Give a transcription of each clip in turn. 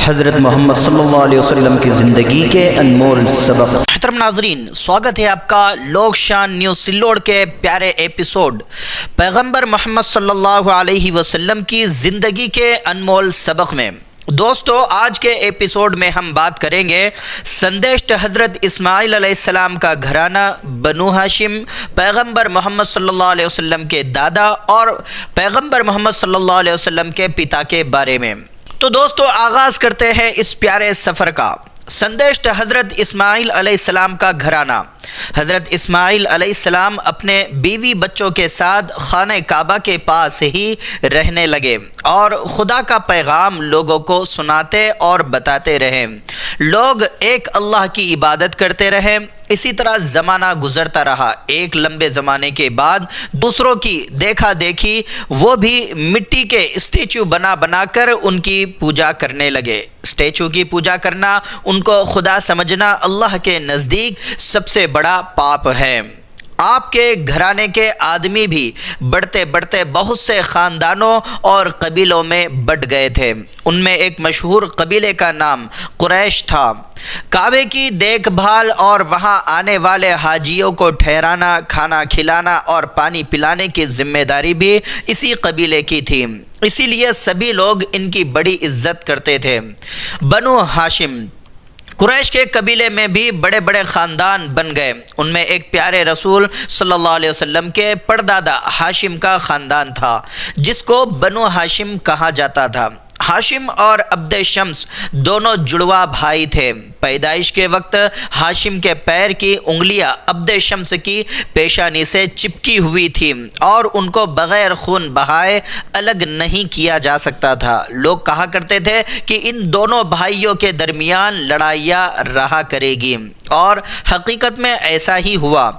حضرت محمد صلی اللہ علیہ وسلم کی زندگی کے انمول سبق۔ محترم ناظرین، سواگت ہے آپ کا لوک شان نیوز سلوڑ کے پیارے ایپیسوڈ پیغمبر محمد صلی اللہ علیہ وسلم کی زندگی کے انمول سبق میں۔ دوستو، آج کے ایپیسوڈ میں ہم بات کریں گے سندیشٹ حضرت اسماعیل علیہ السلام کا گھرانہ بنو ہاشم، پیغمبر محمد صلی اللہ علیہ وسلم کے دادا اور پیغمبر محمد صلی اللہ علیہ وسلم کے پتا کے بارے میں۔ تو دوستو، آغاز کرتے ہیں اس پیارے سفر کا۔ سندیشٹ حضرت اسماعیل علیہ السلام کا گھرانہ۔ حضرت اسماعیل علیہ السلام اپنے بیوی بچوں کے ساتھ خانہ کعبہ کے پاس ہی رہنے لگے اور خدا کا پیغام لوگوں کو سناتے اور بتاتے رہے۔ لوگ ایک اللہ کی عبادت کرتے رہے۔ اسی طرح زمانہ گزرتا رہا۔ ایک لمبے زمانے کے بعد دوسروں کی دیکھا دیکھی وہ بھی مٹی کے اسٹیچو بنا بنا کر ان کی پوجا کرنے لگے۔ اسٹیچو کی پوجا کرنا، ان کو خدا سمجھنا اللہ کے نزدیک سب سے بڑا پاپ ہے۔ آپ کے گھرانے کے آدمی بھی بڑھتے بڑھتے بہت سے خاندانوں اور قبیلوں میں بٹ گئے تھے۔ ان میں ایک مشہور قبیلے کا نام قریش تھا۔ کعبے کی دیکھ بھال اور وہاں آنے والے حاجیوں کو ٹھہرانا، کھانا کھلانا اور پانی پلانے کی ذمہ داری بھی اسی قبیلے کی تھی۔ اسی لیے سبھی لوگ ان کی بڑی عزت کرتے تھے۔ بنو ہاشم، قریش کے قبیلے میں بھی بڑے بڑے خاندان بن گئے۔ ان میں ایک پیارے رسول صلی اللہ علیہ وسلم کے پردادا ہاشم کا خاندان تھا، جس کو بنو ہاشم کہا جاتا تھا۔ ہاشم اور عبد شمس دونوں جڑوا بھائی تھے۔ پیدائش کے وقت ہاشم کے پیر کی انگلیاں عبد شمس کی پیشانی سے چپکی ہوئی تھی اور ان کو بغیر خون بہائے الگ نہیں کیا جا سکتا تھا۔ لوگ کہا کرتے تھے کہ ان دونوں بھائیوں کے درمیان لڑائیاں رہا کرے گی، اور حقیقت میں ایسا ہی ہوا۔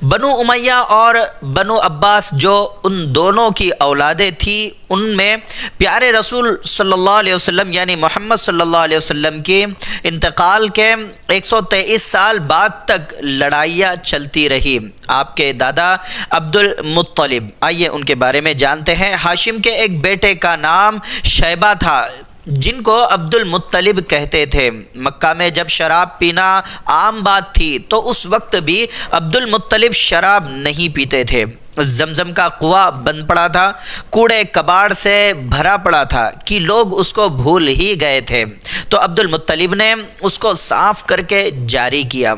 بنو امیہ اور بنو عباس جو ان دونوں کی اولادیں تھیں، ان میں پیارے رسول صلی اللہ علیہ وسلم یعنی محمد صلی اللہ علیہ وسلم کی انتقال کے 123 سال بعد تک لڑائیاں چلتی رہی۔ آپ کے دادا عبد المطلب، آئیے ان کے بارے میں جانتے ہیں۔ ہاشم کے ایک بیٹے کا نام شیبہ تھا، جن کو عبد المطلب کہتے تھے۔ مکہ میں جب شراب پینا عام بات تھی تو اس وقت بھی عبد المطلب شراب نہیں پیتے تھے۔ زمزم کا کنواں بند پڑا تھا، کوڑے کباڑ سے بھرا پڑا تھا کہ لوگ اس کو بھول ہی گئے تھے، تو عبد المطلب نے اس کو صاف کر کے جاری کیا۔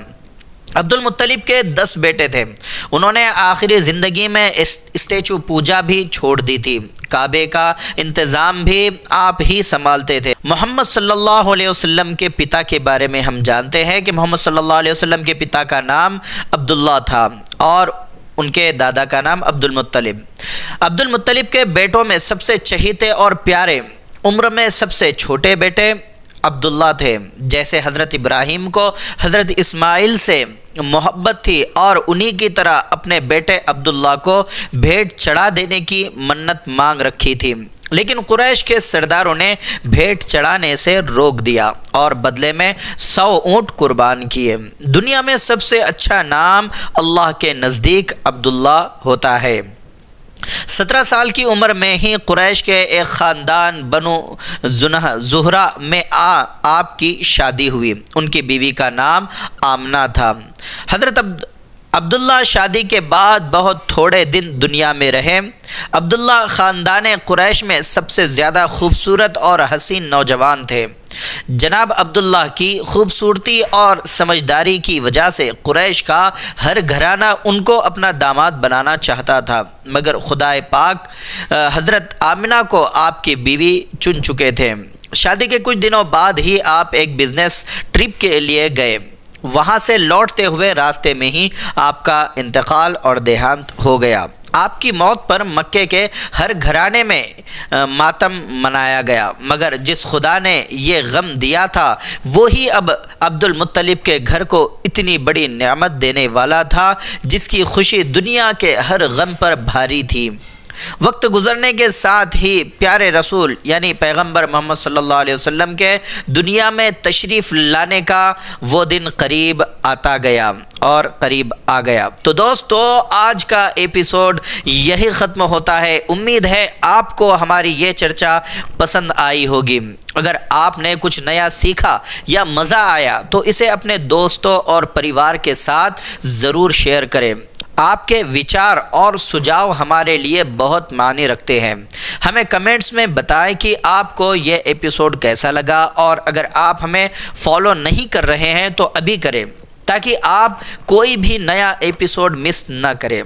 عبد المطلب کے 10 بیٹے تھے۔ انہوں نے آخری زندگی میں اسٹیچو پوجا بھی چھوڑ دی تھی۔ کعبے کا انتظام بھی آپ ہی سنبھالتے تھے۔ محمد صلی اللہ علیہ وسلم کے پتا کے بارے میں ہم جانتے ہیں کہ محمد صلی اللہ علیہ وسلم کے پتا کا نام عبداللہ تھا اور ان کے دادا کا نام عبد المطلب۔ عبد المطلب کے بیٹوں میں سب سے چہیتے اور پیارے، عمر میں سب سے چھوٹے بیٹے عبداللہ تھے۔ جیسے حضرت ابراہیم کو حضرت اسماعیل سے محبت تھی اور انہی کی طرح اپنے بیٹے عبداللہ کو بھیٹ چڑھا دینے کی منت مانگ رکھی تھی، لیکن قریش کے سرداروں نے بھیٹ چڑھانے سے روک دیا اور بدلے میں 100 اونٹ قربان کیے۔ دنیا میں سب سے اچھا نام اللہ کے نزدیک عبداللہ ہوتا ہے۔ 17 سال کی عمر میں ہی قریش کے ایک خاندان بنو زہرہ میں آپ کی شادی ہوئی۔ ان کی بیوی کا نام آمنہ تھا۔ حضرت عبداللہ شادی کے بعد بہت تھوڑے دن دنیا میں رہے۔ عبداللہ خاندان قریش میں سب سے زیادہ خوبصورت اور حسین نوجوان تھے۔ جناب عبداللہ کی خوبصورتی اور سمجھداری کی وجہ سے قریش کا ہر گھرانہ ان کو اپنا داماد بنانا چاہتا تھا، مگر خدائے پاک حضرت آمنہ کو آپ کی بیوی چن چکے تھے۔ شادی کے کچھ دنوں بعد ہی آپ ایک بزنس ٹرپ کے لیے گئے۔ وہاں سے لوٹتے ہوئے راستے میں ہی آپ کا انتقال اور دیہانت ہو گیا۔ آپ کی موت پر مکے کے ہر گھرانے میں ماتم منایا گیا، مگر جس خدا نے یہ غم دیا تھا وہی اب عبد المطلب کے گھر کو اتنی بڑی نعمت دینے والا تھا، جس کی خوشی دنیا کے ہر غم پر بھاری تھی۔ وقت گزرنے کے ساتھ ہی پیارے رسول یعنی پیغمبر محمد صلی اللہ علیہ وسلم کے دنیا میں تشریف لانے کا وہ دن قریب آتا گیا اور قریب آ گیا۔ تو دوستو آج کا ایپیسوڈ یہی ختم ہوتا ہے۔ امید ہے آپ کو ہماری یہ چرچا پسند آئی ہوگی۔ اگر آپ نے کچھ نیا سیکھا یا مزہ آیا تو اسے اپنے دوستوں اور پریوار کے ساتھ ضرور شیئر کریں۔ آپ کے وچار اور سجھاؤ ہمارے لیے بہت معنی رکھتے ہیں۔ ہمیں کمنٹس میں بتائیں کہ آپ کو یہ ایپیسوڈ کیسا لگا، اور اگر آپ ہمیں فالو نہیں کر رہے ہیں تو ابھی کریں تاکہ آپ کوئی بھی نیا ایپیسوڈ مس نہ کریں،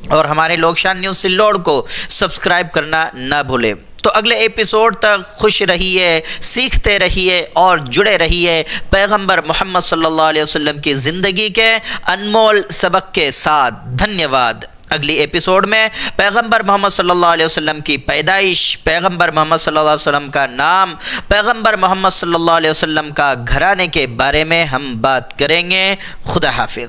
اور ہمارے لوکشان نیوز سلوڑ کو سبسکرائب کرنا نہ بھولیں۔ تو اگلے ایپیسوڈ تک خوش رہیے، سیکھتے رہیے اور جڑے رہیے پیغمبر محمد صلی اللہ علیہ وسلم کی زندگی کے انمول سبق کے ساتھ۔ دھنیہ واد۔ اگلی ایپیسوڈ میں پیغمبر محمد صلی اللہ علیہ وسلم کی پیدائش، پیغمبر محمد صلی اللہ علیہ وسلم کا نام، پیغمبر محمد صلی اللہ علیہ وسلم کا گھرانے کے بارے میں ہم بات کریں گے۔ خدا حافظ۔